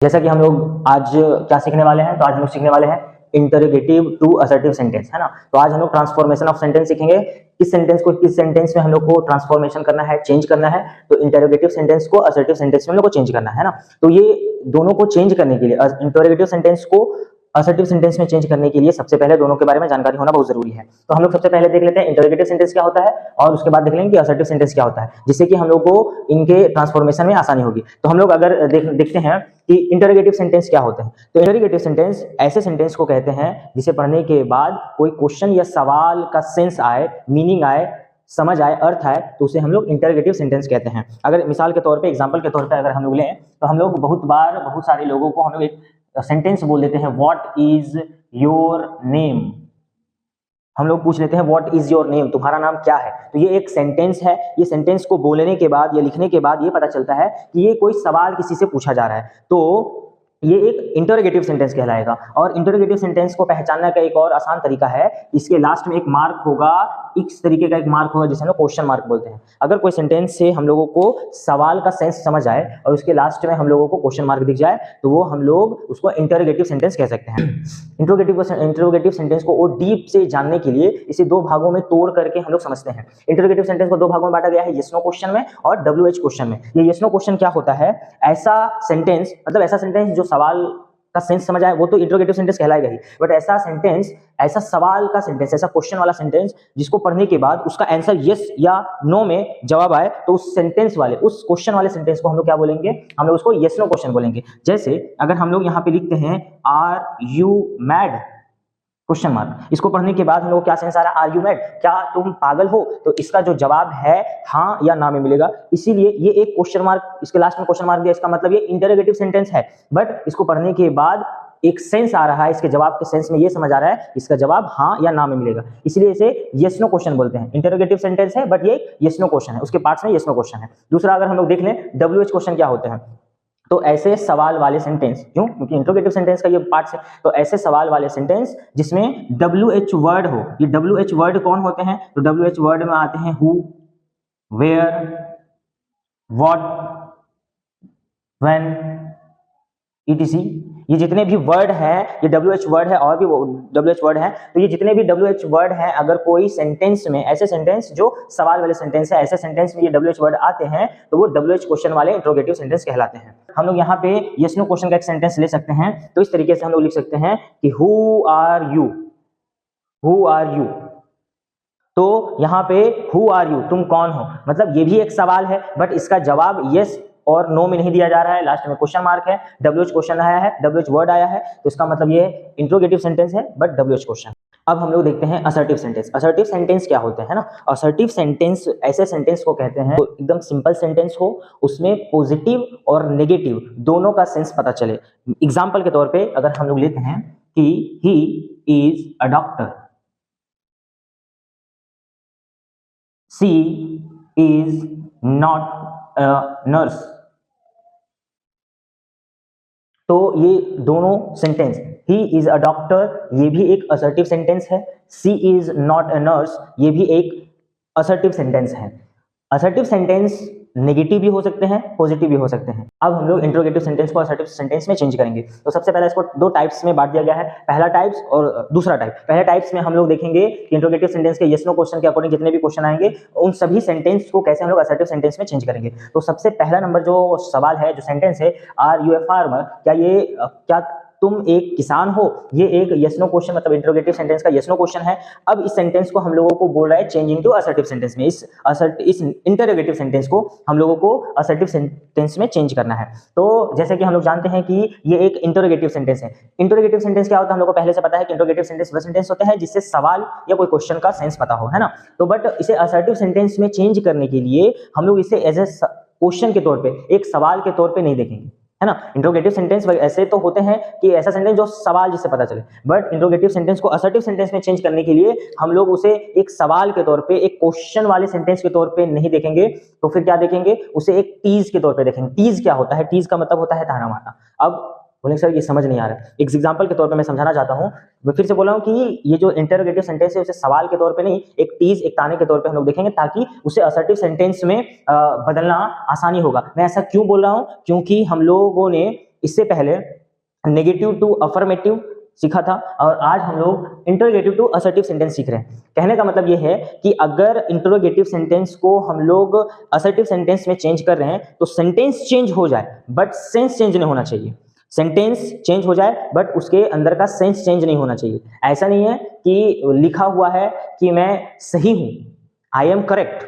जैसा कि हम लोग आज क्या सीखने वाले हैं, तो आज हम लोग सीखने वाले हैं इंटरोगेटिव टू असर्टिव सेंटेंस, है ना। तो आज हम लोग ट्रांसफॉर्मेशन ऑफ सेंटेंस सीखेंगे। किस सेंटेंस को किस सेंटेंस में हम लोग को ट्रांसफॉर्मेशन करना है, चेंज करना है। तो इंटरोगेटिव सेंटेंस को असर्टिव सेंटेंस में हम लोग को चेंज करना है ना। तो ये दोनों को चेंज करने के लिए, इंटरोगेटिव सेंटेंस को असर्टिव सेंटेंस में चेंज करने के लिए सबसे पहले दोनों के बारे में जानकारी होना बहुत जरूरी है। तो हम लोग सबसे पहले देख लेते हैं इंटरोगेटिव सेंटेंस क्या होता है, और उसके बाद देख लेंगे कि असर्टिव सेंटेंस क्या होता है, जिससे कि हम लोग को इनके ट्रांसफॉर्मेशन में आसानी होगी। तो हम लोग अगर देखते हैं कि इंटरोगेटिव सेंटेंस क्या होते हैं। तो इंटरोगेटिव सेंटेंस ऐसे सेंटेंस को कहते हैं जिसे पढ़ने के बाद कोई क्वेश्चन या सवाल का सेंस आए, मीनिंग आए, समझ आए, अर्थ आए, तो उसे हम लोग इंटरोगेटिव सेंटेंस कहते हैं। अगर मिसाल के तौर पे, एग्जांपल के तौर पे अगर हम लोग लें, तो हम लोग बहुत सारे लोगों को हम लोग एक सेंटेंस बोल देते हैं, व्हाट इज योर नेम। हम लोग पूछ लेते हैं व्हाट इज योर नेम, तुम्हारा नाम क्या है। तो ये एक सेंटेंस है। ये सेंटेंस को बोलने के बाद या लिखने के बाद ये पता चलता है कि ये कोई सवाल किसी से पूछा जा रहा है, तो ये एक इंटरोगेटिव सेंटेंस कहलाएगा। और इंटरोगेटिव सेंटेंस को पहचानने का एक और आसान तरीका है, इसके लास्ट में एक मार्क होगा, इस तरीके का एक मार्क होगा जिसे हम लोग क्वेश्चन मार्क बोलते हैं। अगर कोई सेंटेंस से हम लोगों को सवाल का सेंस समझ आए और उसके लास्ट में हम लोगों को क्वेश्चन मार्क दिख जाए, तो वो हम लोग उसको इंटरोगेटिव सेंटेंस कह सकते हैं। इंटरोगेटिव सेंटेंस को और डीप से जानने के लिए इसे दो भागों में तोड़ करके हम लोग समझते हैं। इंटरोगेटिव सेंटेंस को दो भागों में बांटा गया है, यस नो क्वेश्चन में और WH क्वेश्चन में। ये यस नो क्वेश्चन क्या होता है, ऐसा सेंटेंस, मतलब ऐसा सेंटेंस जो सवाल का सेंस समझ आए, वो तो इंटरोगेटिव सेंटेंस कहलाएगा ही। बट ऐसा सेंटेंस, ऐसा सवाल का सेंटेंस, ऐसा क्वेश्चन वाला सेंटेंस जिसको पढ़ने के बाद उसका आंसर यस या नो में जवाब आए, तो उस सेंटेंस वाले, उस क्वेश्चन वाले सेंटेंस को हम लोग क्या बोलेंगे, हम लोग उसको यस नो क्वेश्चन बोलेंगे। जैसे अगर हम लोग यहाँ पे लिखते हैं are you mad question mark, इसको पढ़ने के बाद हम लोग क्या सेंस आ रहा है, आर यू मैड, क्या तुम पागल हो, तो इसका जो जवाब है हाँ या ना में मिलेगा। इसीलिए ये एक क्वेश्चन मार्क, इसके लास्ट में क्वेश्चन मार्क दिया, इसका मतलब ये इंटरोगेटिव सेंटेंस है। बट इसको पढ़ने के बाद एक सेंस आ रहा है, इसके जवाब के सेंस में ये समझ आ रहा है इसका जवाब हाँ या ना में मिलेगा, इसलिए इसे यस नो क्वेश्चन बोलते हैं। इंटरोगेटिव सेंटेंस है बट ये यस नो क्वेश्चन है, उसके पार्ट्स में यस नो क्वेश्चन है। दूसरा अगर हम लोग देख लें WH क्वेश्चन क्या होते हैं, तो ऐसे सवाल वाले सेंटेंस, क्यों, क्योंकि इंटरोगेटिव सेंटेंस का ये पार्ट है, तो ऐसे सवाल वाले सेंटेंस जिसमें WH वर्ड हो। ये WH वर्ड कौन होते हैं, तो WH वर्ड में आते हैं who, where, what, when, ETC। ये जितने भी वर्ड हैं, ये WH वर्ड है, और भी WH वर्ड है। तो ये जितने भी WH वर्ड हैं, अगर कोई सेंटेंस में, ऐसे सेंटेंस जो सवाल वाले सेंटेंस है, ऐसे सेंटेंस में ये WH वर्ड आते हैं, तो वो WH क्वेश्चन वाले इंटरोगेटिव सेंटेंस कहलाते हैं। हम लोग यहाँ पे यस नो क्वेश्चन का एक सेंटेंस ले सकते हैं। तो इस तरीके से हम लोग लिख सकते हैं कि who are you, who are you. तो यहाँ पे हु आर यू, तुम कौन हो, मतलब ये भी एक सवाल है, बट इसका जवाब यस और नो में नहीं दिया जा रहा है, लास्ट में क्वेश्चन मार्क है, WH क्वेश्चन आया है, WH वर्ड आया है, तो इसका मतलब ये इंटरोगेटिव सेंटेंस है बट WH क्वेश्चन। अब हम लोग देखते हैं असर्टिव सेंटेंस। असर्टिव सेंटेंस क्या होते हैं ना। असर्टिव सेंटेंस ऐसे सेंटेंस को कहते हैं तो एकदम सिंपल सेंटेंस हो, उसमें पॉजिटिव और नेगेटिव दोनों का सेंस पता चले। एग्जाम्पल के तौर पर अगर हम लोग लेते हैं कि he is a doctor, she is not a nurse. तो ये दोनों sentence, he is a doctor, ये भी एक असर्टिव सेंटेंस है, सी इज नॉट अ नर्स, ये भी एक असर्टिव सेंटेंस है। असर्टिव सेंटेंस नेगेटिव भी हो सकते हैं, पॉजिटिव भी हो सकते हैं। अब हम लोग इंटरोगेटिव सेंटेंस को असर्टिव सेंटेंस में चेंज करेंगे। तो सबसे पहले इसको दो टाइप्स में बांट दिया गया है, पहला टाइप्स और दूसरा टाइप। पहले टाइप्स में हम लोग देखेंगे कि इंटरोगेटिव सेंटेंस के यस नो क्वेश्चन के अकॉर्डिंग जितने भी क्वेश्चन आएंगे, उन सभी सेंटेंस को कैसे हम लोग असर्टिव सेंटेंस में चेंज करेंगे। तो सबसे पहला नंबर जो सवाल है, जो सेंटेंस है, आर यू ए फार्मर, क्या तुम एक किसान हो, ये एक यस नो क्वेश्चन, मतलब इंटरोगेटिव सेंटेंस का यस नो क्वेश्चन है। अब इस सेंटेंस को हम लोगों को बोल रहा है चेंज इनटू असर्टिव सेंटेंस में। इस इंटरोगेटिव सेंटेंस को हम लोगों को असर्टिव सेंटेंस में चेंज करना है। तो जैसे कि हम लोग जानते हैं कि ये एक इंटरोगेटिव सेंटेंस है। इंटरोगेटिव सेंटेंस क्या होता है, हम लोग को पहले से पता है कि इंटरोगेटिव सेंटेंस वह सेंटेंस होते हैं जिससे सवाल या कोई क्वेश्चन का सेंस पता हो, है ना। तो बट इसे असर्टिव सेंटेंस में चेंज करने के लिए हम लोग इसे एज ए क्वेश्चन के तौर पे, एक सवाल के तौर पे नहीं देखेंगे, है ना। इंटरोगेटिव सेंटेंस ऐसे तो होते हैं कि ऐसा सेंटेंस जो सवाल जिससे पता चले, बट इंटरोगेटिव सेंटेंस को असर्टिव सेंटेंस में चेंज करने के लिए हम लोग उसे एक सवाल के तौर पे, एक क्वेश्चन वाले सेंटेंस के तौर पे नहीं देखेंगे। तो फिर क्या देखेंगे, उसे एक टीज के तौर पे देखेंगे। टीज क्या होता है, टीज का मतलब होता है ताना मारना। अब बोलेंगे सर ये समझ नहीं आ रहा है, एक एग्जांपल के तौर पे मैं समझाना चाहता हूं। मैं फिर से बोल रहा हूं कि ये जो इंटरोगेटिव सेंटेंस है उसे सवाल के तौर पे नहीं, एक टीज, एक ताने के तौर पे हम लोग देखेंगे, ताकि उसे असर्टिव सेंटेंस में बदलना आसानी होगा। मैं ऐसा क्यों बोल रहा हूं, क्योंकि हम लोगों ने इससे पहले नेगेटिव टू अफर्मेटिव सीखा था और आज हम लोग इंटरोगेटिव टू असर्टिव सेंटेंस सीख रहे हैं। कहने का मतलब ये है कि अगर इंटरोगेटिव सेंटेंस को हम लोग असर्टिव सेंटेंस में चेंज कर रहे हैं तो सेंटेंस चेंज हो जाए बट सेंस चेंज नहीं होना चाहिए। सेंटेंस चेंज हो जाए बट उसके अंदर का सेंस चेंज नहीं होना चाहिए। ऐसा नहीं है कि लिखा हुआ है कि मैं सही हूं, आई एम करेक्ट,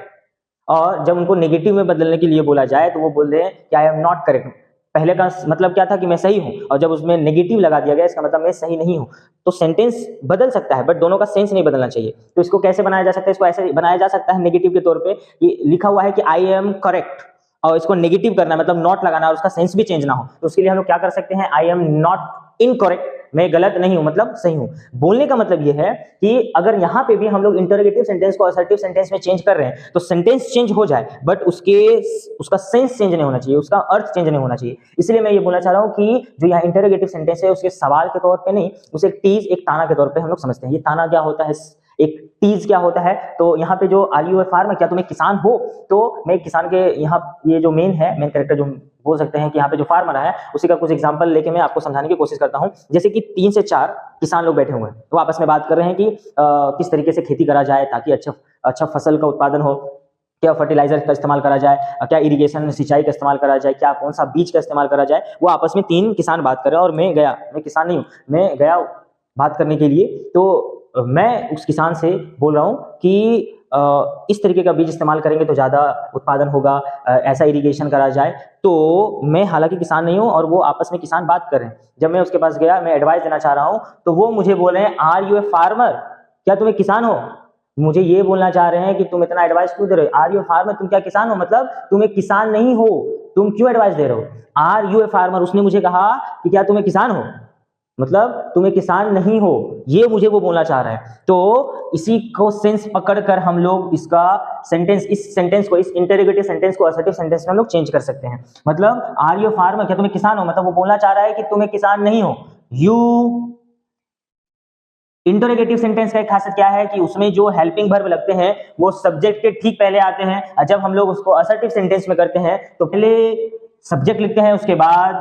और जब उनको नेगेटिव में बदलने के लिए बोला जाए तो वो बोल रहे हैं कि आई एम नॉट करेक्ट। पहले का मतलब क्या था कि मैं सही हूं, और जब उसमें नेगेटिव लगा दिया गया इसका मतलब मैं सही नहीं हूं। तो सेंटेंस बदल सकता है बट दोनों का सेंस नहीं बदलना चाहिए। तो इसको कैसे बनाया जा सकता है? इसको ऐसे बनाया जा सकता है नेगेटिव के तौर पे कि लिखा हुआ है कि आई एम करेक्ट और इसको नेगेटिव करना है, मतलब नॉट लगाना और उसका सेंस भी चेंज ना हो। तो उसके लिए हम लोग क्या कर सकते हैं? आई एम नॉट इनकरेक्ट, मैं गलत नहीं हूं मतलब सही हूं। बोलने का मतलब यह है कि अगर यहां पे भी हम लोग इंटरोगेटिव सेंटेंस को असर्टिव सेंटेंस में चेंज कर रहे हैं तो सेंटेंस चेंज हो जाए बट उसका सेंस चेंज नहीं होना चाहिए, उसका अर्थ चेंज नहीं होना चाहिए। इसलिए मैं ये बोलना चाह रहा हूं कि जो यहाँ इंटरोगेटिव सेंटेंस है उसके सवाल के तौर पे नहीं, उसे एक टीज एक ताना के तौर पे हम लोग समझते हैं। ये ताना क्या होता है, एक टीज क्या होता है? तो यहाँ पे जो आर यू ए फार्मर, क्या तुम एक किसान हो? तो मैं किसान के यहाँ ये जो मेन कैरेक्टर जो बोल सकते हैं कि यहाँ पे जो फार्मर है उसी का कुछ एग्जांपल लेके मैं आपको समझाने की कोशिश करता हूँ। जैसे कि 3 से 4 किसान लोग बैठे हुए हैं, वो आपस में बात कर रहे हैं कि किस तरीके से खेती करा जाए ताकि अच्छा फसल का उत्पादन हो, क्या फर्टिलाइजर का इस्तेमाल करा जाए, क्या इरिगेशन सिंचाई का इस्तेमाल करा जाए, क्या कौन सा बीज का इस्तेमाल करा जाए। वो आपस में 3 किसान बात कर रहे हैं और मैं किसान नहीं हूँ, मैं गया बात करने के लिए। तो मैं उस किसान से बोल रहा हूँ कि इस तरीके का बीज इस्तेमाल करेंगे तो ज़्यादा उत्पादन होगा, ऐसा इरिगेशन करा जाए। तो मैं हालांकि किसान नहीं हूँ और वो आपस में किसान बात कर रहे हैं। जब मैं उसके पास गया, मैं एडवाइस देना चाह रहा हूँ तो वो मुझे बोल रहे हैं आर यू ए फार्मर, क्या तुम एक किसान हो? मुझे ये बोलना चाह रहे हैं कि तुम इतना एडवाइस क्यों दे रहे हो? आर यू ए फार्मर, तुम क्या किसान हो? मतलब तुम एक किसान नहीं हो, तुम क्यों एडवाइस दे रहे हो? आर यू ए फार्मर, उसने मुझे कहा कि क्या तुम एक किसान हो, मतलब तुम एक किसान नहीं हो, ये मुझे वो बोलना चाह रहा है। तो इसी को सेंस पकड़कर हम लोग इसका सेंटेंस, इस सेंटेंस को, इस इंटरोगेटिव सेंटेंस को असर्टिव सेंटेंस में हम लोग चेंज कर सकते हैं। मतलब आर यू फार्मर, क्या तुम एक किसान हो? मतलब वो बोलना चाह रहा है कि तुम एक किसान नहीं हो। यू इंटरोगेटिव सेंटेंस का एक खासियत क्या है कि उसमें जो हेल्पिंग वर्ब लगते हैं वो सब्जेक्ट के ठीक पहले आते हैं, और जब हम लोग उसको असर्टिव सेंटेंस में करते हैं तो पहले सब्जेक्ट लिखते हैं, उसके बाद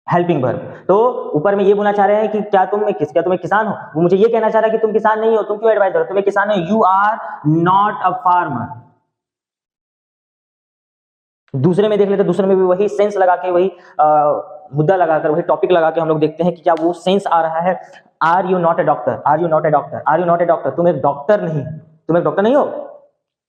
हेल्पिंग वर्ब। तो ऊपर में ये बोलना चाह रहे हैं कि क्या तुम एक किसान हो? वो मुझे ये कहना चाह रहा है कि तुम किसान नहीं हो, तुम क्यों एडवाइस दे रहे हो? तुम एक किसान नहीं हो, you are not a farmer. दूसरे में देख लेते, दूसरे में भी वही सेंस लगा के, वही मुद्दा लगाकर, वही टॉपिक लगा के हम लोग देखते हैं कि क्या वो सेंस आ रहा है। Are you not a doctor, are you not a doctor, are you not a doctor, तुम एक डॉक्टर नहीं, तुम एक डॉक्टर नहीं हो।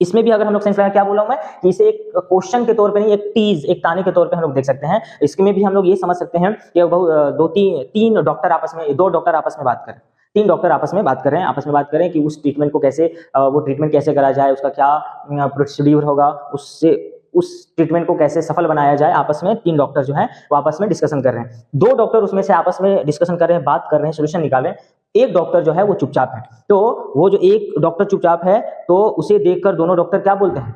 इसमें भी अगर हम लोग सेंस लगा, क्या बोला मैं कि इसे एक क्वेश्चन के तौर पे नहीं, एक टीज, एक ताने के तौर पे हम लोग देख सकते हैं। इसमें भी हम लोग ये समझ सकते हैं कि तीन डॉक्टर आपस में, 2 डॉक्टर आपस में बात करें, 3 डॉक्टर आपस में बात कर रहे हैं, आपस में बात करें कि उस ट्रीटमेंट को कैसे, वो ट्रीटमेंट कैसे करा जाए, उसका क्या प्रोसीड्यूर होगा, उससे उस ट्रीटमेंट को कैसे सफल बनाया जाए। आपस में 3 डॉक्टर जो हैं वो आपस में डिस्कशन कर रहे हैं। 2 डॉक्टर उसमें से आपस में डिस्कशन कर रहे हैं, बात कर रहे हैं, सोल्यूशन निकाल रहे हैं। एक डॉक्टर जो है वो चुपचाप है। तो वो जो एक डॉक्टर चुपचाप है तो उसे देखकर दोनों डॉक्टर क्या बोलते हैं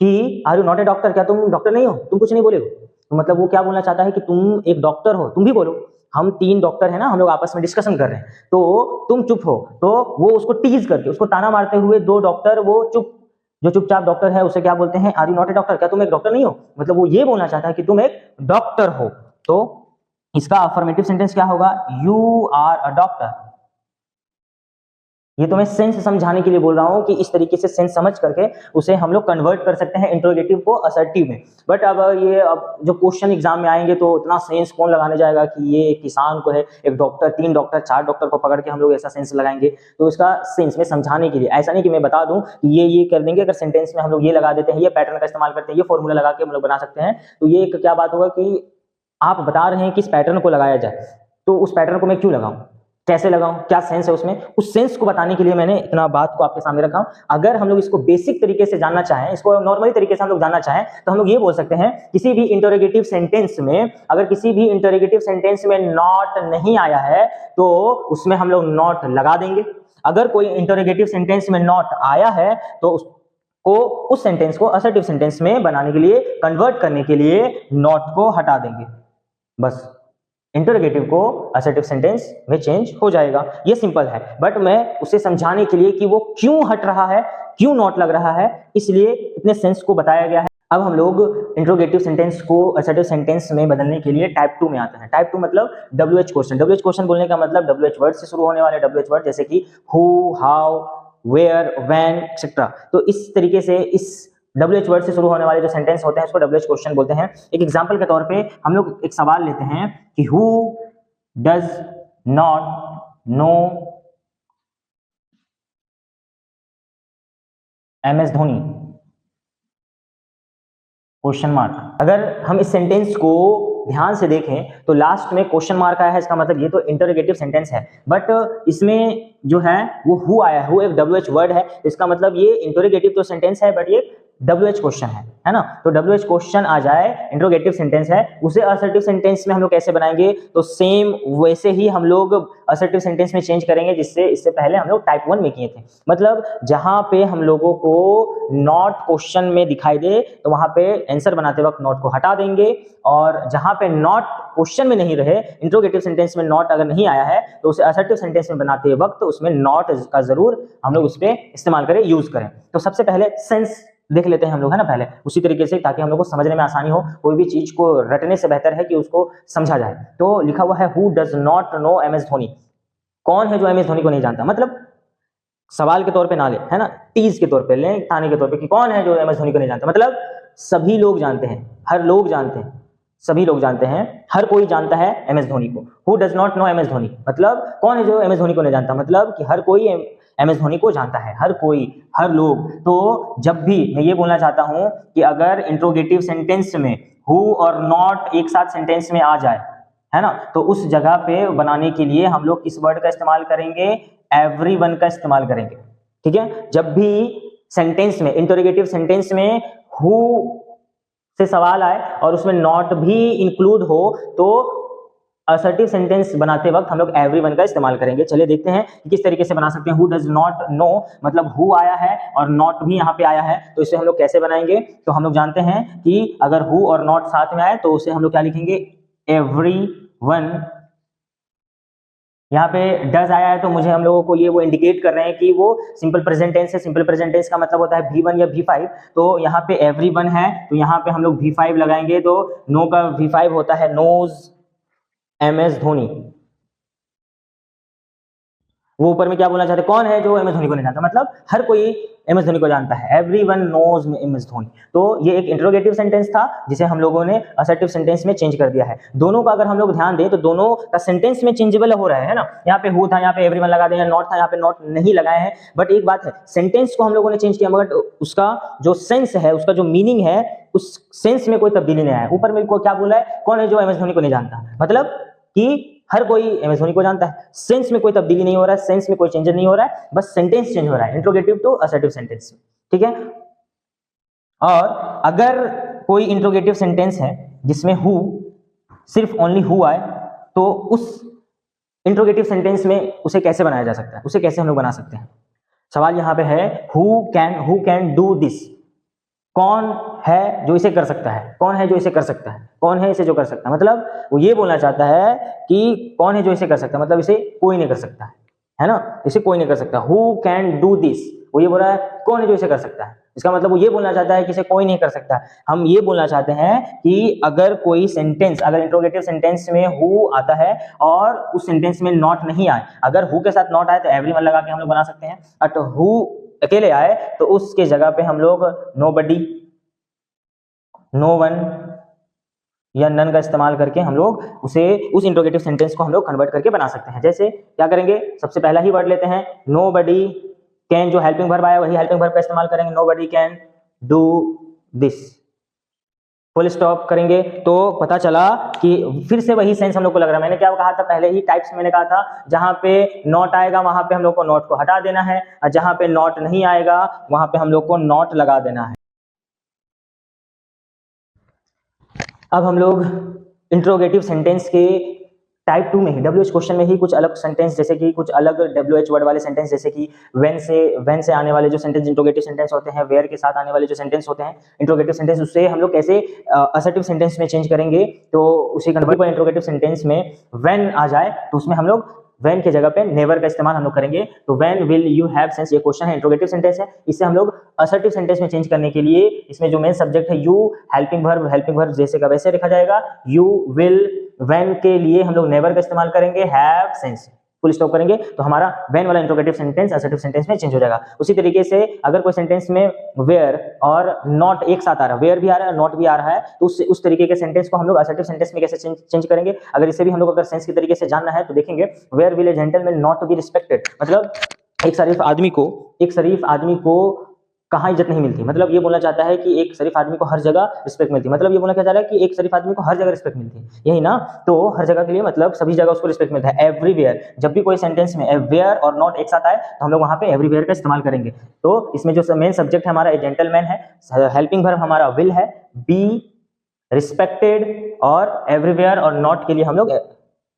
कि are you not a doctor, क्या तुम डॉक्टर नहीं हो, तुम कुछ नहीं बोले हो। तो मतलब वो क्या बोलना चाहता है कि तुम एक डॉक्टर हो, तुम भी बोलो। हम 3 डॉक्टर है ना, हम लोग आपस में डिस्कशन कर रहे हैं तो तुम चुप हो। तो वो उसको टीज करके, उसको ताना मारते हुए 2 डॉक्टर, वो जो चुपचाप डॉक्टर है उसे क्या बोलते हैं? Are you not a doctor, क्या तुम एक डॉक्टर नहीं हो। मतलब वो ये बोलना चाहता है कि तुम एक डॉक्टर हो। तो इसका अफर्मेटिव सेंटेंस क्या होगा? You are a doctor. ये तो मैं सेंस समझाने के लिए बोल रहा हूं कि इस तरीके से सेंस समझ करके उसे हम लोग कन्वर्ट कर सकते हैं इंटरोगेटिव को असर्टिव में। बट अब जो क्वेश्चन एग्जाम में आएंगे तो उतना सेंस कौन लगाने जाएगा कि ये एक किसान को है, एक डॉक्टर, 3 डॉक्टर, 4 डॉक्टर को पकड़ के हम लोग ऐसा सेंस लगाएंगे। तो इसका सेंस में समझाने के लिए, ऐसा नहीं कि मैं बता दूं कि ये कर देंगे, अगर सेंटेंस में हम लोग ये लगा देते हैं, ये पैटर्न का इस्तेमाल करते हैं, ये फॉर्मूला लगा के हम लोग बना सकते हैं, तो ये एक क्या बात होगा कि आप बता रहे हैं कि इस पैटर्न को लगाया जाए, तो उस पैटर्न को मैं क्यों लगाऊं, कैसे लगाऊं, क्या सेंस है उसमें, उस सेंस को बताने के लिए मैंने इतना बात को आपके सामने रखा हूं। अगर हम लोग इसको बेसिक तरीके से जानना चाहें, इसको नॉर्मली तरीके से हम लोग जानना चाहें, तो हम लोग ये बोल सकते हैं किसी भी इंटरोगेटिव सेंटेंस में, अगर किसी भी इंटरोगेटिव सेंटेंस में नॉट नहीं आया है तो उसमें हम लोग नॉट लगा देंगे। अगर कोई इंटरोगेटिव सेंटेंस में नॉट आया है तो उस सेंटेंस को असर्टिव सेंटेंस में बनाने के लिए, कन्वर्ट करने के लिए नॉट को हटा देंगे। बस इंटरोगेटिव को असर्टिव सेंटेंस में चेंज हो जाएगा। ये सिंपल है, बट मैं उसे समझाने के लिए कि वो क्यों हट रहा है, क्यों नॉट लग रहा है, इसलिए इतने सेंस को बताया गया है। अब हम लोग इंट्रोगेटिव सेंटेंस को असर्टिव सेंटेंस में बदलने के लिए टाइप 2 में आते हैं। टाइप 2 मतलब WH क्वेश्चन। WH क्वेश्चन बोलने का मतलब WH वर्ड से शुरू होने वाले WH वर्ड जैसे कि who, how, where, when et cetera. तो इस तरीके से इस WH वर्ड से शुरू होने वाले जो सेंटेंस होते हैं उसको WH क्वेश्चन बोलते हैं। एक एग्जांपल के तौर पे हम लोग एक सवाल लेते हैं कि who does not know MS Dhoni, question mark. अगर हम इस सेंटेंस को ध्यान से देखें तो लास्ट में क्वेश्चन मार्क आया है, इसका मतलब ये तो इंटरोगेटिव सेंटेंस है, बट इसमें जो है वो हु आया है, वो एक WH वर्ड है, इसका मतलब ये इंटरोगेटिव तो सेंटेंस है बट ये WH क्वेश्चन है ना। तो WH क्वेश्चन आ जाए, इंट्रोगेटिव सेंटेंस है, उसे असर्टिव सेंटेंस में हम लोग कैसे बनाएंगे, तो सेम वैसे ही हम लोग असर्टिव सेंटेंस में चेंज करेंगे जिससे इससे पहले हम लोग टाइप 1 में किए थे। मतलब जहां पे हम लोगों को नॉट क्वेश्चन में दिखाई दे तो वहां पे आंसर बनाते वक्त नॉट को हटा देंगे, और जहां पे नॉट क्वेश्चन में नहीं रहे, इंट्रोगेटिव सेंटेंस में नॉट अगर नहीं आया है तो उसे असर्टिव सेंटेंस में बनाते वक्त उसमें नॉट का जरूर हम लोग उस पर इस्तेमाल करें, यूज करें। तो सबसे पहले सेंस देख लेते हैं हम लोग, है ना, पहले उसी तरीके से, ताकि हम लोग को समझने में आसानी हो। कोई भी चीज को रटने से बेहतर है कि उसको समझा जाए। तो लिखा हुआ है who does not know MS Dhoni. कौन है जो MS धोनी को नहीं जानता, मतलब सवाल के तौर पे ना ले, है ना, टीज के तौर पे ले, ताने के तौर पे कि कौन है जो MS धोनी को नहीं जानता, मतलब सभी लोग जानते हैं, हर लोग जानते हैं, सभी लोग जानते हैं, हर कोई जानता है MS धोनी को। Who does not know MS Dhoni मतलब कौन है जो MS धोनी को नहीं जानता, मतलब कि हर कोई MS धोनी को जानता है, हर कोई, हर लोग। तो जब भी मैं ये बोलना चाहता हूं कि अगर इंट्रोगेटिव सेंटेंस में हु और नॉट एक साथ सेंटेंस में आ जाए, है ना, तो उस जगह पे बनाने के लिए हम लोग किस वर्ड का इस्तेमाल करेंगे, एवरीवन का इस्तेमाल करेंगे। ठीक है, जब भी सेंटेंस में, इंट्रोगेटिव सेंटेंस में हु से सवाल आए और उसमें नॉट भी इंक्लूड हो तो असर्टिव सेंटेंस बनाते वक्त हम लोग एवरीवन का इस्तेमाल करेंगे। चलिए देखते हैं कि किस तरीके से बना सकते हैं। हु डज नॉट नो मतलब हु आया है और नॉट भी यहाँ पे आया है, तो इसे हम लोग कैसे बनाएंगे। तो हम लोग जानते हैं कि अगर हु और नॉट साथ में आए तो उसे हम लोग क्या लिखेंगे, एवरीवन। यहाँ पे डज आया है तो मुझे हम लोगों को ये वो इंडिकेट कर रहे हैं कि वो सिंपल प्रेजेंट टेंस है। सिंपल प्रेजेंट टेंस का मतलब होता है V1 या V5, तो यहाँ पे एवरीवन है तो यहाँ पे हम लोग V5 लगाएंगे, तो नो का V5 होता है नोज MS धोनी। वो ऊपर में क्या बोलना चाहते हैं, कौन है जो MS धोनी को नहीं जानता, मतलब हर कोई MS धोनी को जानता है, एवरीवन नोज MS धोनी। तो ये एक इंट्रोगेटिव सेंटेंस था जिसे हम लोगों ने असर्टिव सेंटेंस में चेंज कर दिया है। दोनों का अगर हम लोग ध्यान दें तो दोनों का सेंटेंस में चेंजेबल हो रहा है ना। यहाँ पे हु था, यहाँ पे एवरीवन लगा दें, नॉट था, यहाँ पे नॉट नहीं लगाए हैं। बट एक बात है, सेंटेंस को हम लोगों ने चेंज किया मगर उसका जो सेंस है, उसका जो मीनिंग है, उस सेंस में कोई तब्दीली नहीं आया। ऊपर में क्या बोला है, कौन है जो MS धोनी को नहीं जानता, मतलब कि हर कोई MS धोनी को जानता है। सेंस में कोई तब्दीली नहीं हो रहा है, सेंस में कोई चेंज नहीं हो रहा है, बस सेंटेंस चेंज हो रहा है, इंट्रोगेटिव टू असर्टिव सेंटेंस। ठीक है, और अगर कोई इंट्रोगेटिव सेंटेंस है जिसमें हु, सिर्फ ओनली हु आए, तो उस इंट्रोगेटिव सेंटेंस में उसे कैसे बनाया जा सकता है, उसे कैसे हम लोग बना सकते हैं। सवाल यहाँ पे है हु कैन डू दिस, कौन है जो इसे कर सकता है, कौन है जो इसे कर सकता है, कौन है इसे जो कर सकता है। मतलब वो ये बोलना चाहता है कि कौन है जो इसे कर सकता है, मतलब इसे कोई नहीं कर सकता है ना, इसे कोई नहीं कर सकता। हु कैन डू दिस, वो ये बोल रहा है कौन है जो इसे कर सकता है, इसका मतलब वो ये बोलना चाहता है कि इसे कोई नहीं कर सकता। हम ये बोलना चाहते हैं कि अगर कोई सेंटेंस, अगर इंट्रोगेटिव सेंटेंस में हु आता है और उस सेंटेंस में नॉट नहीं आए, अगर हु के साथ नॉट आए तो एवरीवन लगा के हम लोग बना सकते हैं, बट हु अकेले आए तो उसके जगह पे हम लोग नोबडी, नो वन या नन का इस्तेमाल करके हम लोग उसे, उस इंट्रोगेटिव सेंटेंस को हम लोग कन्वर्ट करके बना सकते हैं। जैसे क्या करेंगे, सबसे पहला ही वर्ड लेते हैं नोबडी कैन, जो हेल्पिंग वर्ब आया वही हेल्पिंग वर्ब का इस्तेमाल करेंगे, nobody can do this, full stop करेंगे। तो पता चला कि फिर से वही सेंस हम लोग को लग रहा है। मैंने क्या कहा था पहले ही, टाइप्स मैंने कहा था, जहां पे नॉट आएगा वहां पे हम लोग को नॉट को हटा देना है, और जहां पे नॉट नहीं आएगा वहां पे हम लोग को नॉट लगा देना है। अब हम लोग इंट्रोगेटिव सेंटेंस के टाइप 2 में ही, WH क्वेश्चन में ही कुछ अलग सेंटेंस, जैसे कि कुछ अलग WH वर्ड वाले सेंटेंस, जैसे कि व्हेन से आने वाले जो सेंटेंस इंट्रोगेटिव सेंटेंस होते हैं, वेयर के साथ आने वाले जो सेंटेंस होते हैं इंट्रोगेटिव सेंटेंस, उससे हम लोग कैसे असर्टिव सेंटेंस में चेंज करेंगे। तो उसी कन्वर्ट पर इंट्रोगेटिव सेंटेंस में व्हेन आ जाए तो उसमें हम लोग व्हेन की जगह पे नेवर का इस्तेमाल हम लोग करेंगे। तो when will you have, since ये क्वेश्चन है इंट्रोगेटिव सेंटेंस है, इसे हम लोग असर्टिव सेंटेंस में चेंज करने के लिए इसमें जो मेन सब्जेक्ट है यू, हेल्पिंग वर्ब जैसे का वैसे लिखा जाएगा। यू विल, व्हेन के लिए हम लोग नेवर का इस्तेमाल करेंगे, हैव सेंस फुल स्टॉप करेंगे, तो हमारा व्हेन वाला इंट्रोगेटिव सेंटेंस असर्टिव सेंटेंस में चेंज हो जाएगा। उसी तरीके से अगर कोई सेंटेंस में वेयर और नॉट एक साथ आ रहा है, वेयर भी आ रहा है, नॉट भी आ रहा है, तो उस तरीके के सेंटेंस को हम लोग असर्टिव सेंटेंस में कैसे चेंज करेंगे, अगर इसे भी हम लोग अगर सेंस के तरीके से जानना है तो देखेंगे, where will a gentleman not be respected, मतलब एक शरीफ आदमी को कहाँ इज्जत नहीं मिलती, मतलब ये बोलना चाहता है कि एक शरीफ आदमी को हर जगह रिस्पेक्ट मिलती है, मतलब ये बोलना क्या चाह रहा है कि एक शरीफ आदमी को हर जगह रिस्पेक्ट मिलती है, यही ना। तो हर जगह के लिए मतलब सभी जगह उसको रिस्पेक्ट मिलता है, एवरीवेयर। जब भी कोई सेंटेंस में वेयर और नॉट एक साथ आए तो हम लोग वहां पे एवरीवेयर का इस्तेमाल करेंगे। तो इसमें जो मेन सब्जेक्ट है हमारा जेंटलमैन है, हेल्पिंग वर्ब हमारा विल है, बी, रिस्पेक्टेड और एवरीवेयर और नॉट के लिए हम लोग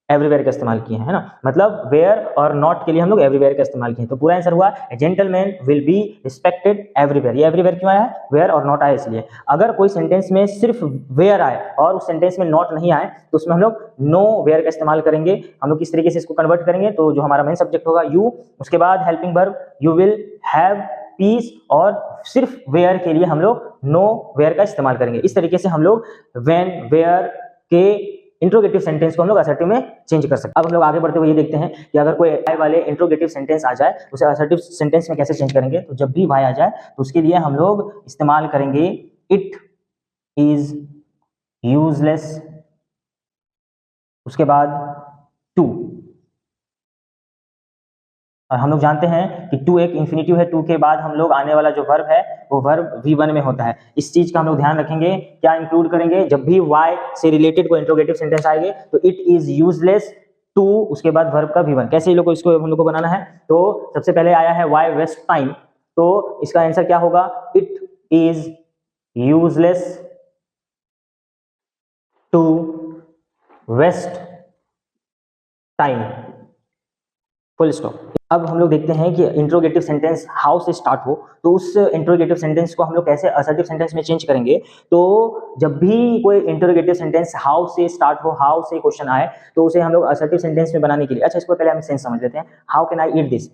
एवरीवेयर का इस्तेमाल किए हैं, है ना, मतलब वेयर और नॉट के लिए हम लोग एवरीवेयर का इस्तेमाल किए। तो पूरा आंसर हुआ gentleman will be respected everywhere. ये एवरीवेयर क्यों आया है, वेयर और नॉट आया इसलिए। अगर कोई सेंटेंस में सिर्फ वेयर आए और उस सेंटेंस में नॉट नहीं आए तो उसमें हम लोग नो वेयर का इस्तेमाल करेंगे। हम लोग किस तरीके से इसको कन्वर्ट करेंगे, तो जो हमारा मेन सब्जेक्ट होगा यू, उसके बाद helping verb you will have, peace, और सिर्फ वेयर के लिए हम लोग नो वेयर का इस्तेमाल करेंगे। इस तरीके से हम लोग व्हेन, वेयर के इंट्रोगेटिव सेंटेंस को हम लोग असर्टिव में चेंज कर सकते हैं। अब हम लोग आगे बढ़ते हुए ये देखते हैं कि अगर कोई वाई वाले इंट्रोगेटिव सेंटेंस आ जाए उसे असर्टिव सेंटेंस में कैसे चेंज करेंगे। तो जब भी वाई आ जाए तो उसके लिए हम लोग इस्तेमाल करेंगे इट इज यूजलेस, उसके बाद टू, और हम लोग जानते हैं कि टू एक इंफिनिटिव है, टू के बाद हम लोग आने वाला जो वर्ब है वो वर्ब V1 में होता है। इस चीज का हम लोग ध्यान रखेंगे, क्या इंक्लूड करेंगे, जब भी वाई से रिलेटेड कोई इंट्रोगेटिव सेंटेंस आएंगे तो इट इज यूजलेस टू, उसके बाद वर्ब का V1। कैसे लोग इसको हम लोग को बनाना है, तो सबसे पहले आया है वाई वेस्ट टाइम, तो इसका आंसर क्या होगा, it is useless to waste time, full stop. अब हम लोग देखते हैं कि इंट्रोगेटिव सेंटेंस हाउ से स्टार्ट हो, तो उस इंट्रोगेटिव सेंटेंस को हम लोग कैसे असर्टिव सेंटेंस में चेंज करेंगे। तो जब भी कोई इंट्रोगेटिव सेंटेंस हाउ से स्टार्ट हो, हाउ से क्वेश्चन आए, तो उसे हम लोग असर्टिव सेंटेंस में बनाने के लिए, अच्छा इसको पहले हम सेंस समझ लेते हैं। How can I eat this,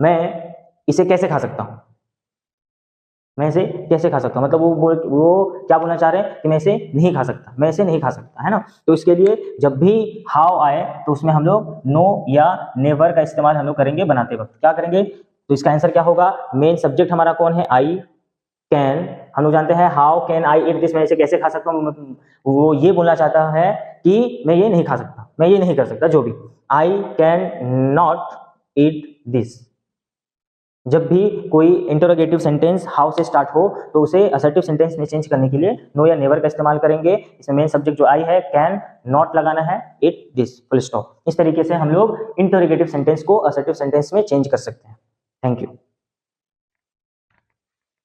मैं इसे कैसे खा सकता हूँ, मैं इसे कैसे खा सकता हूँ, मतलब वो क्या बोलना चाह रहे हैं कि मैं इसे नहीं खा सकता, मैं इसे नहीं खा सकता, है ना। तो इसके लिए जब भी हाउ आए तो उसमें हम लोग नो या नेवर का इस्तेमाल हम लोग करेंगे बनाते वक्त। क्या करेंगे, तो इसका आंसर क्या होगा, मेन सब्जेक्ट हमारा कौन है, आई कैन। हम लोग जानते हैं how can I eat this, मैं इसे कैसे खा सकता हूँ, वो ये बोलना चाहता है कि मैं ये नहीं खा सकता, मैं ये नहीं कर सकता, जो भी, I can not eat this. जब भी कोई इंटरोगेटिव सेंटेंस हाउ से स्टार्ट हो तो उसे असर्टिव सेंटेंस में चेंज करने के लिए नो या नेवर का इस्तेमाल करेंगे। इसमें मेन सब्जेक्ट जो आई है, कैन, नॉट लगाना है, इट, दिस, फुल स्टॉप। इस तरीके से हम लोग इंटरोगेटिव सेंटेंस को असर्टिव सेंटेंस में चेंज कर सकते हैं। Thank you.